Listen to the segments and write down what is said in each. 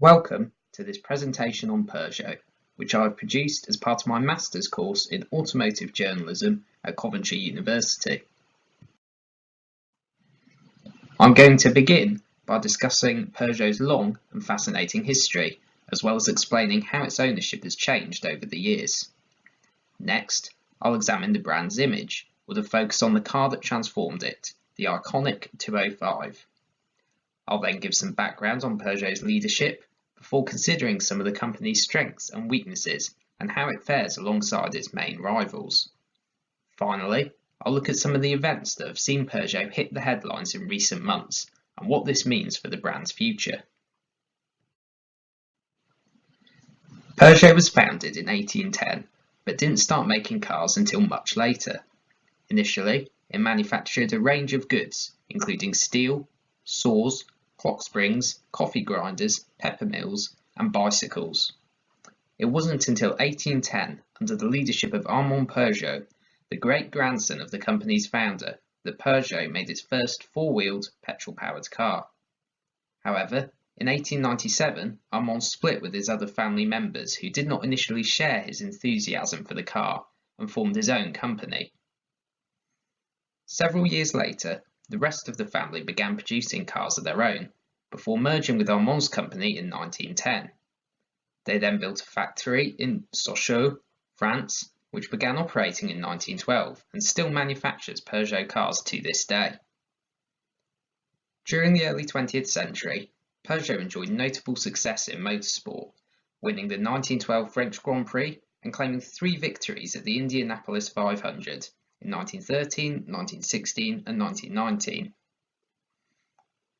Welcome to this presentation on Peugeot, which I have produced as part of my master's course in Automotive Journalism at Coventry University. I'm going to begin by discussing Peugeot's long and fascinating history, as well as explaining how its ownership has changed over the years. Next, I'll examine the brand's image, with a focus on the car that transformed it, the iconic 205. I'll then give some background on Peugeot's leadership, before considering some of the company's strengths and weaknesses and how it fares alongside its main rivals. Finally, I'll look at some of the events that have seen Peugeot hit the headlines in recent months and what this means for the brand's future. Peugeot was founded in 1810, but didn't start making cars until much later. Initially, it manufactured a range of goods, including steel, saws, clock springs, coffee grinders, pepper mills, and bicycles. It wasn't until 1810, under the leadership of Armand Peugeot, the great-grandson of the company's founder, that Peugeot made its first four-wheeled, petrol-powered car. However, in 1897, Armand split with his other family members who did not initially share his enthusiasm for the car and formed his own company. Several years later, the rest of the family began producing cars of their own, before merging with Armand's company in 1910. They then built a factory in Sochaux, France, which began operating in 1912 and still manufactures Peugeot cars to this day. During the early 20th century, Peugeot enjoyed notable success in motorsport, winning the 1912 French Grand Prix and claiming 3 victories at the Indianapolis 500 in 1913, 1916 and 1919.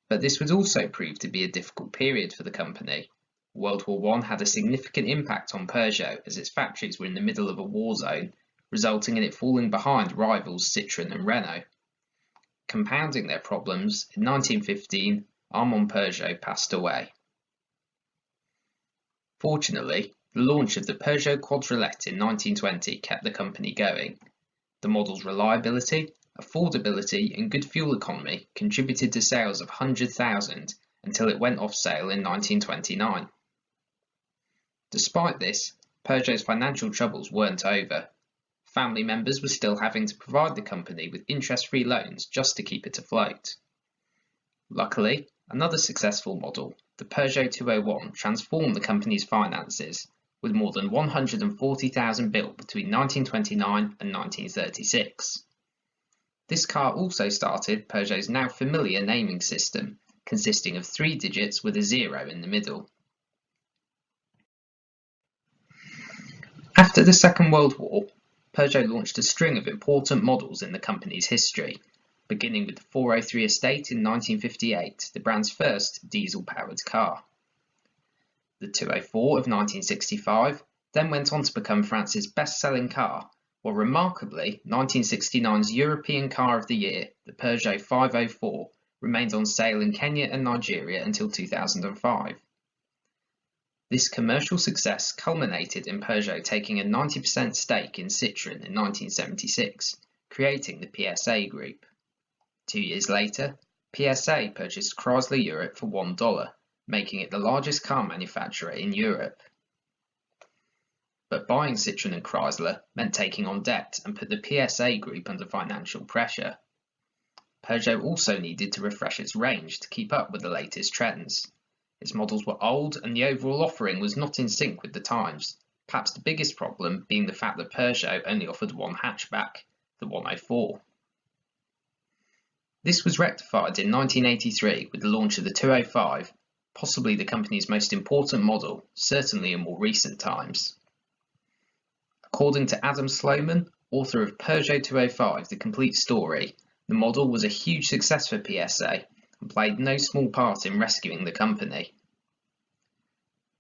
But this would also prove to be a difficult period for the company. World War I had a significant impact on Peugeot as its factories were in the middle of a war zone, resulting in it falling behind rivals Citroën and Renault. Compounding their problems, in 1915, Armand Peugeot passed away. Fortunately, the launch of the Peugeot Quadrolet in 1920 kept the company going. The model's reliability, affordability and good fuel economy contributed to sales of 100,000 until it went off sale in 1929. Despite this, Peugeot's financial troubles weren't over. Family members were still having to provide the company with interest-free loans just to keep it afloat. Luckily, another successful model, the Peugeot 201, transformed the company's finances, with more than 140,000 built between 1929 and 1936. This car also started Peugeot's now familiar naming system, consisting of 3 digits with a 0 in the middle. After the Second World War, Peugeot launched a string of important models in the company's history, beginning with the 403 Estate in 1958, the brand's first diesel-powered car. The 204 of 1965 then went on to become France's best-selling car, while remarkably, 1969's European Car of the Year, the Peugeot 504, remained on sale in Kenya and Nigeria until 2005. This commercial success culminated in Peugeot taking a 90% stake in Citroën in 1976, creating the PSA Group. 2 years later, PSA purchased Chrysler Europe for $1, making it the largest car manufacturer in Europe. But buying Citroën and Chrysler meant taking on debt and put the PSA Group under financial pressure. Peugeot also needed to refresh its range to keep up with the latest trends. Its models were old and the overall offering was not in sync with the times, perhaps the biggest problem being the fact that Peugeot only offered one hatchback, the 104. This was rectified in 1983 with the launch of the 205, possibly the company's most important model, certainly in more recent times. According to Adam Sloman, author of Peugeot 205, The Complete Story, the model was a huge success for PSA and played no small part in rescuing the company.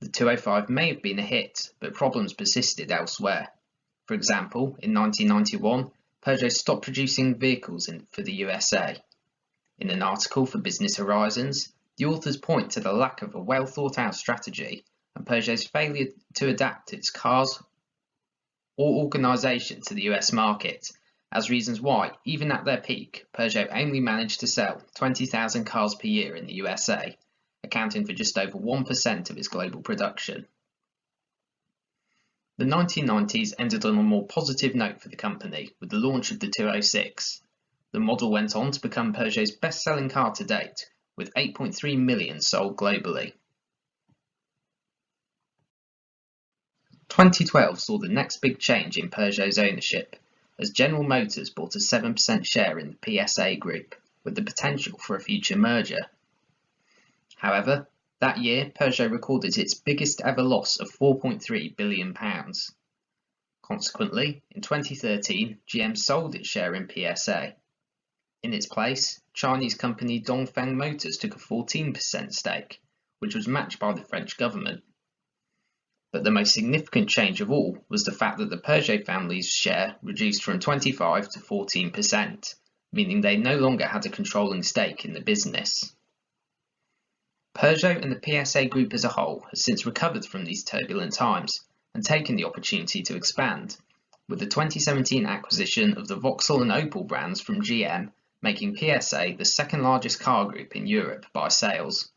The 205 may have been a hit, but problems persisted elsewhere. For example, in 1991, Peugeot stopped producing vehicles for the USA. In an article for Business Horizons, the authors point to the lack of a well-thought-out strategy and Peugeot's failure to adapt its cars or organisation to the US market as reasons why, even at their peak, Peugeot only managed to sell 20,000 cars per year in the USA, accounting for just over 1% of its global production. The 1990s ended on a more positive note for the company with the launch of the 206. The model went on to become Peugeot's best-selling car to date, with 8.3 million sold globally. 2012 saw the next big change in Peugeot's ownership, as General Motors bought a 7% share in the PSA Group, with the potential for a future merger. However, that year Peugeot recorded its biggest ever loss of £4.3 billion. Consequently, in 2013, GM sold its share in PSA. In its place, Chinese company Dongfeng Motors took a 14% stake, which was matched by the French government. But the most significant change of all was the fact that the Peugeot family's share reduced from 25% to 14%, meaning they no longer had a controlling stake in the business. Peugeot and the PSA Group as a whole has since recovered from these turbulent times and taken the opportunity to expand, with the 2017 acquisition of the Vauxhall and Opel brands from GM making PSA the second largest car group in Europe by sales.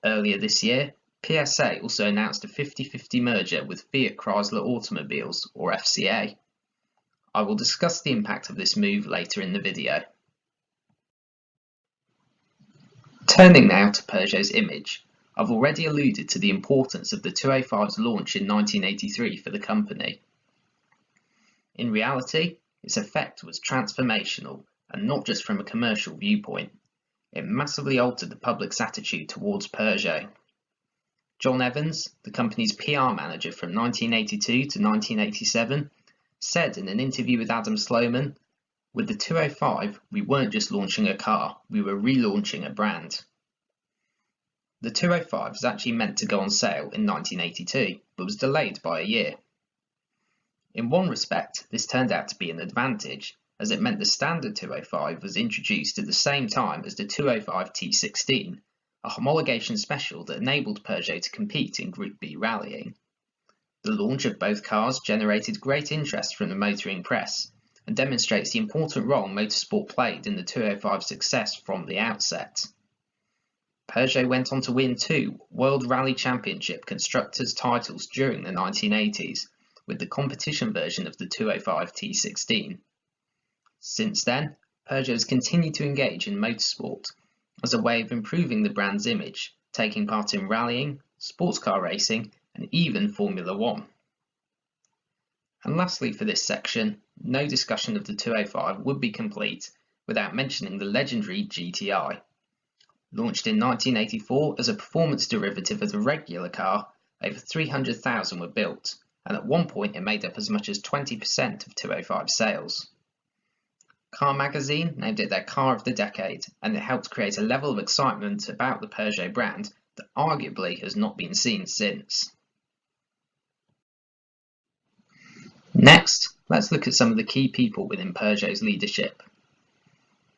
Earlier this year, PSA also announced a 50-50 merger with Fiat Chrysler Automobiles, or FCA. I will discuss the impact of this move later in the video. Turning now to Peugeot's image, I've already alluded to the importance of the 205's launch in 1983 for the company. In reality, its effect was transformational, and not just from a commercial viewpoint. It massively altered the public's attitude towards Peugeot. John Evans, the company's PR manager from 1982 to 1987, said in an interview with Adam Sloman, "With the 205, we weren't just launching a car, we were relaunching a brand." The 205 was actually meant to go on sale in 1982, but was delayed by a year. In one respect, this turned out to be an advantage, as it meant the standard 205 was introduced at the same time as the 205 T16, a homologation special that enabled Peugeot to compete in Group B rallying. The launch of both cars generated great interest from the motoring press and demonstrates the important role motorsport played in the 205's success from the outset. Peugeot went on to win 2 World Rally Championship Constructors titles during the 1980s, with the competition version of the 205 T16. Since then, Peugeot has continued to engage in motorsport as a way of improving the brand's image, taking part in rallying, sports car racing, and even Formula One. And lastly for this section, no discussion of the 205 would be complete without mentioning the legendary GTI. Launched in 1984 as a performance derivative of the regular car, over 300,000 were built, and at one point it made up as much as 20% of 205 sales. Car Magazine named it their car of the decade, and it helped create a level of excitement about the Peugeot brand that arguably has not been seen since. Next, let's look at some of the key people within Peugeot's leadership.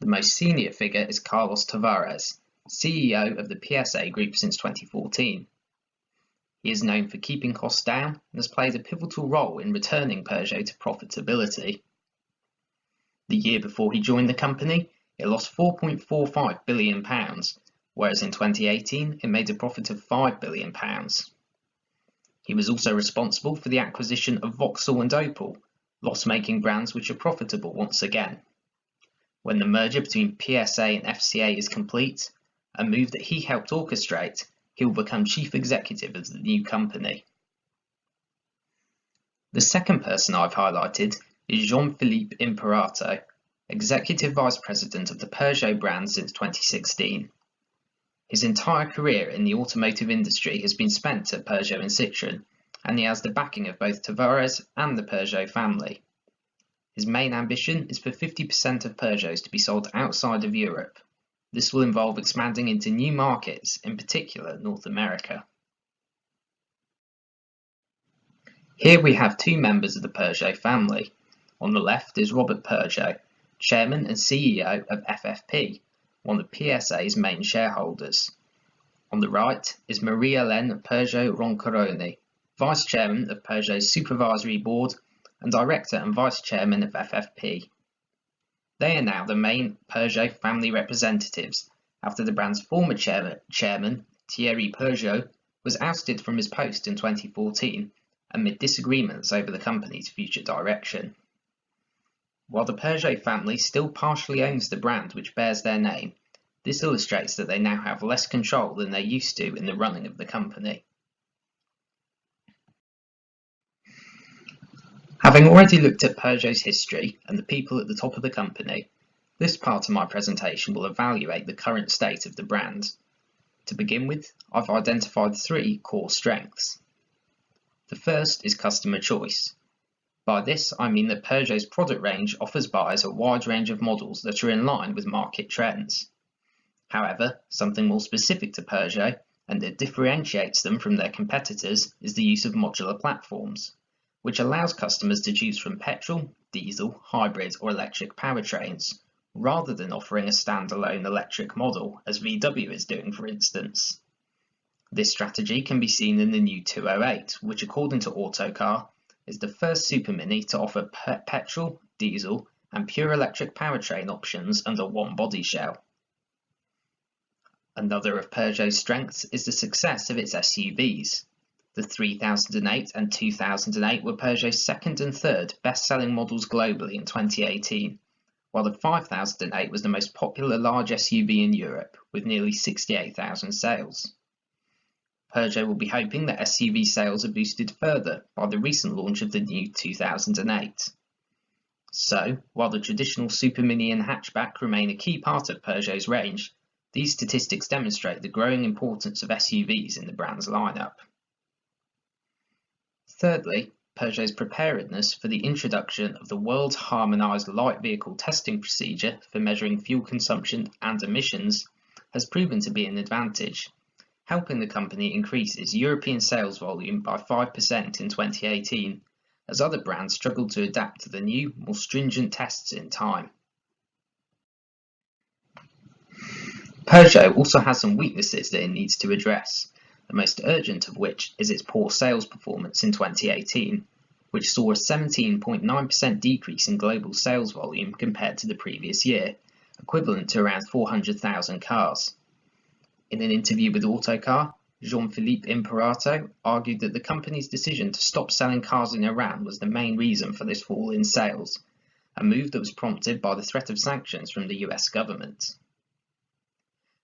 The most senior figure is Carlos Tavares, CEO of the PSA Group since 2014. He is known for keeping costs down and has played a pivotal role in returning Peugeot to profitability. The year before he joined the company, it lost £4.45 billion, whereas in 2018 it made a profit of £5 billion. He was also responsible for the acquisition of Vauxhall and Opel, loss-making brands which are profitable once again. When the merger between PSA and FCA is complete, a move that he helped orchestrate, he will become chief executive of the new company. The second person I've highlighted is Jean-Philippe Imperato, Executive Vice President of the Peugeot brand since 2016. His entire career in the automotive industry has been spent at Peugeot and Citroën, and he has the backing of both Tavares and the Peugeot family. His main ambition is for 50% of Peugeots to be sold outside of Europe. This will involve expanding into new markets, in particular North America. Here we have 2 members of the Peugeot family. On the left is Robert Peugeot, Chairman and CEO of FFP, one of PSA's main shareholders. On the right is Marie-Hélène Peugeot Roncoroni, Vice Chairman of Peugeot's Supervisory Board and Director and Vice Chairman of FFP. They are now the main Peugeot family representatives after the brand's former chairman, Thierry Peugeot, was ousted from his post in 2014 amid disagreements over the company's future direction. While the Peugeot family still partially owns the brand which bears their name, this illustrates that they now have less control than they used to in the running of the company. Having already looked at Peugeot's history and the people at the top of the company, this part of my presentation will evaluate the current state of the brand. To begin with, I've identified 3 core strengths. The first is customer choice. By this, I mean that Peugeot's product range offers buyers a wide range of models that are in line with market trends. However, something more specific to Peugeot and that differentiates them from their competitors is the use of modular platforms, which allows customers to choose from petrol, diesel, hybrid or electric powertrains, rather than offering a standalone electric model, as VW is doing, for instance. This strategy can be seen in the new 208, which according to Autocar, is the first Super Mini to offer petrol, diesel and pure electric powertrain options under one body shell. Another of Peugeot's strengths is the success of its SUVs. The 3008 and 2008 were Peugeot's second and third best-selling models globally in 2018, while the 5008 was the most popular large SUV in Europe, with nearly 68,000 sales. Peugeot will be hoping that SUV sales are boosted further by the recent launch of the new 2008. So, while the traditional Super Mini and hatchback remain a key part of Peugeot's range, these statistics demonstrate the growing importance of SUVs in the brand's lineup. Thirdly, Peugeot's preparedness for the introduction of the world's harmonised light vehicle testing procedure for measuring fuel consumption and emissions has proven to be an advantage, helping the company increase its European sales volume by 5% in 2018, as other brands struggled to adapt to the new, more stringent tests in time. Peugeot also has some weaknesses that it needs to address, the most urgent of which is its poor sales performance in 2018, which saw a 17.9% decrease in global sales volume compared to the previous year, equivalent to around 400,000 cars. In an interview with Autocar, Jean-Philippe Imperato argued that the company's decision to stop selling cars in Iran was the main reason for this fall in sales, a move that was prompted by the threat of sanctions from the US government.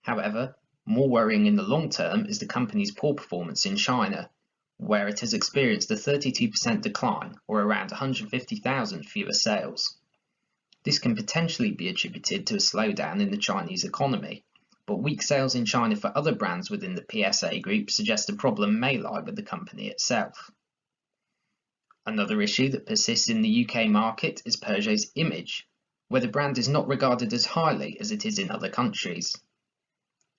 However, more worrying in the long term is the company's poor performance in China, where it has experienced a 32% decline, or around 150,000 fewer sales. This can potentially be attributed to a slowdown in the Chinese economy, but weak sales in China for other brands within the PSA group suggest the problem may lie with the company itself. Another issue that persists in the UK market is Peugeot's image, where the brand is not regarded as highly as it is in other countries.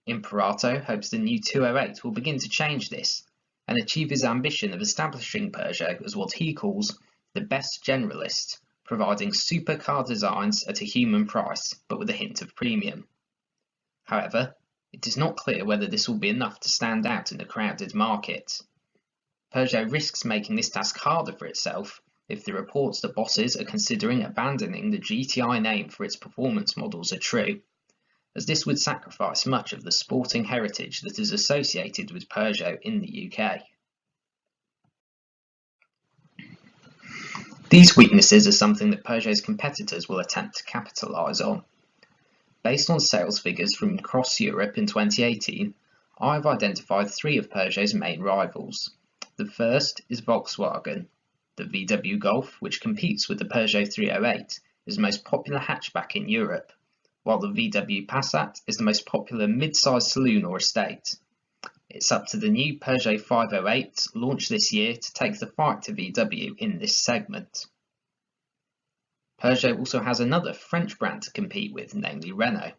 Imperato hopes the new 208 will begin to change this and achieve his ambition of establishing Peugeot as what he calls the best generalist, providing supercar designs at a human price but with a hint of premium. However, it is not clear whether this will be enough to stand out in a crowded market. Peugeot risks making this task harder for itself if the reports that bosses are considering abandoning the GTI name for its performance models are true, as this would sacrifice much of the sporting heritage that is associated with Peugeot in the UK. These weaknesses are something that Peugeot's competitors will attempt to capitalise on. Based on sales figures from across Europe in 2018, I've identified 3 of Peugeot's main rivals. The first is Volkswagen. The VW Golf, which competes with the Peugeot 308, is the most popular hatchback in Europe, while the VW Passat is the most popular mid-size saloon or estate. It's up to the new Peugeot 508 launched this year to take the fight to VW in this segment. Peugeot also has another French brand to compete with, namely Renault.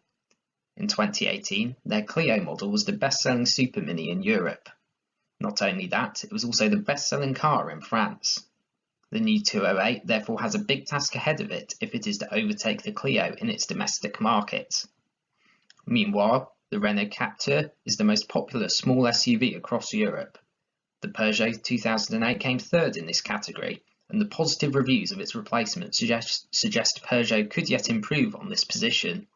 In 2018, their Clio model was the best-selling Super Mini in Europe. Not only that, it was also the best-selling car in France. The new 208 therefore has a big task ahead of it if it is to overtake the Clio in its domestic market. Meanwhile, the Renault Captur is the most popular small SUV across Europe. The Peugeot 2008 came third in this category, and the positive reviews of its replacement suggest Peugeot could yet improve on this position.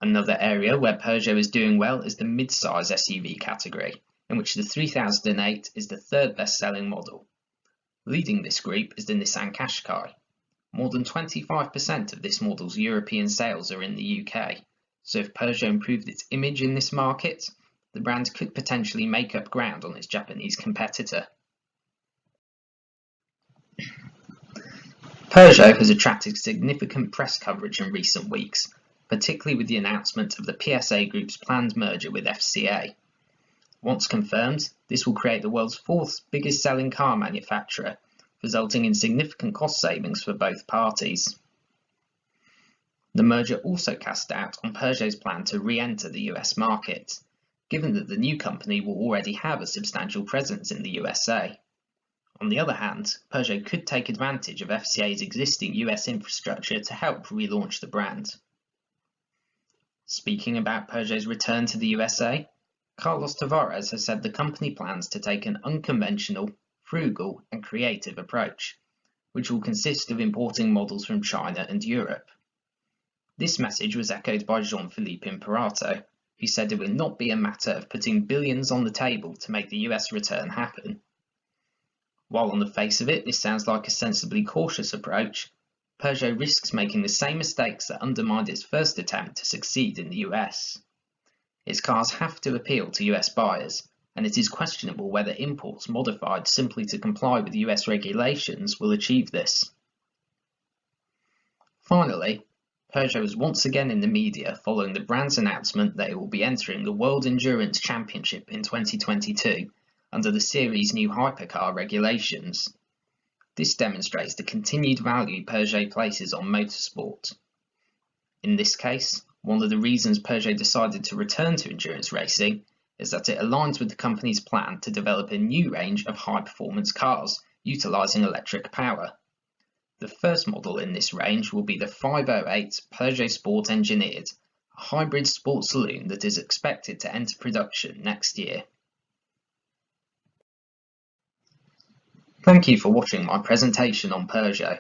Another area where Peugeot is doing well is the mid-size SUV category, in which the 3008 is the third best-selling model. Leading this group is the Nissan Qashqai. More than 25% of this model's European sales are in the UK, so if Peugeot improved its image in this market, the brand could potentially make up ground on its Japanese competitor. Peugeot has attracted significant press coverage in recent weeks, particularly with the announcement of the PSA Group's planned merger with FCA. Once confirmed, this will create the world's fourth biggest selling car manufacturer, resulting in significant cost savings for both parties. The merger also cast doubt on Peugeot's plan to re-enter the US market, given that the new company will already have a substantial presence in the USA. On the other hand, Peugeot could take advantage of FCA's existing US infrastructure to help relaunch the brand. Speaking about Peugeot's return to the USA, Carlos Tavares has said the company plans to take an unconventional, frugal and creative approach, which will consist of importing models from China and Europe. This message was echoed by Jean-Philippe Imperato, who said it would not be a matter of putting billions on the table to make the US return happen. While on the face of it this sounds like a sensibly cautious approach, Peugeot risks making the same mistakes that undermined its first attempt to succeed in the US. Its cars have to appeal to US buyers, and it is questionable whether imports modified simply to comply with US regulations will achieve this. Finally, Peugeot was once again in the media following the brand's announcement that it will be entering the World Endurance Championship in 2022 under the series' new hypercar regulations. This demonstrates the continued value Peugeot places on motorsport. In this case, one of the reasons Peugeot decided to return to endurance racing is that it aligns with the company's plan to develop a new range of high-performance cars utilising electric power. The first model in this range will be the 508 Peugeot Sport Engineered, a hybrid sport saloon that is expected to enter production next year. Thank you for watching my presentation on Peugeot.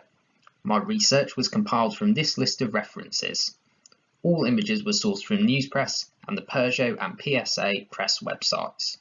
My research was compiled from this list of references. All images were sourced from Newspress and the Peugeot and PSA press websites.